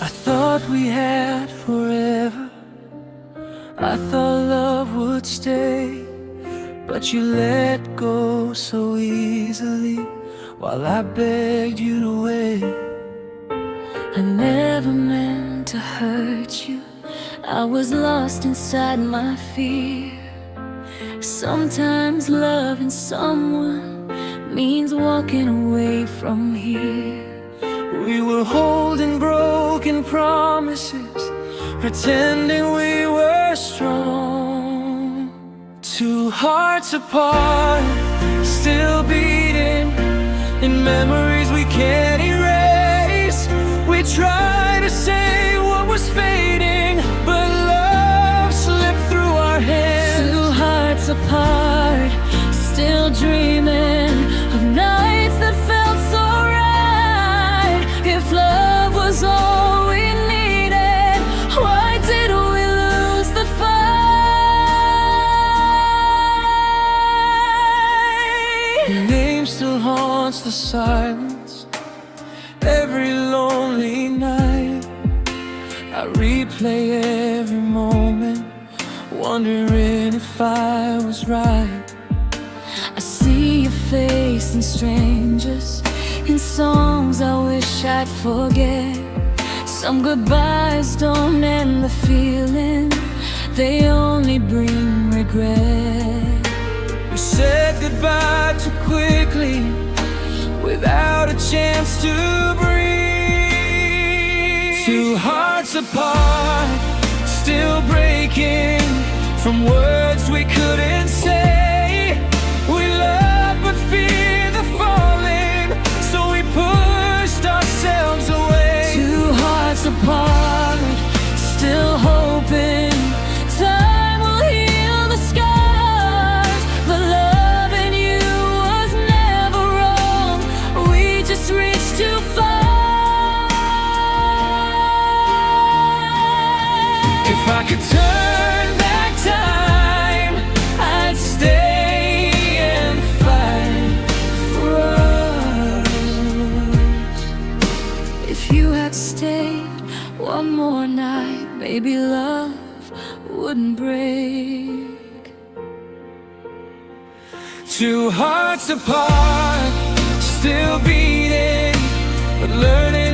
I thought we had forever, I thought love would stay, but you let go so easily while I begged you to wait. I never meant to hurt you, I was lost inside my fear. Sometimes loving someone means walking away from here. We were holding broken promises, pretending we were strong. Two hearts apart, still beating in memories we can't erase. We try to say what was fading, but love slipped through our hands. Two hearts apart, still dreaming of nights that felt so right. If love was all we needed, why did we lose the fight? Your name still haunts the silence every lonely night. I replay every moment, wondering if I was right. I see your face in strangers, in songs I wish I'd forget. Some goodbyes don't end the feeling, they only bring regret. We said goodbye too quickly, without a chance to breathe. Two hearts apart, still breaking from words we couldn't say. We love but fear the falling, so we pushed ourselves away. Two hearts apart, still hoping time will heal the scars. But loving you was never wrong, we just reached too far. If I could turn back time, I'd stay and fight for us. If you had stayed one more night, maybe love wouldn't break. Two hearts apart, still beating, but learning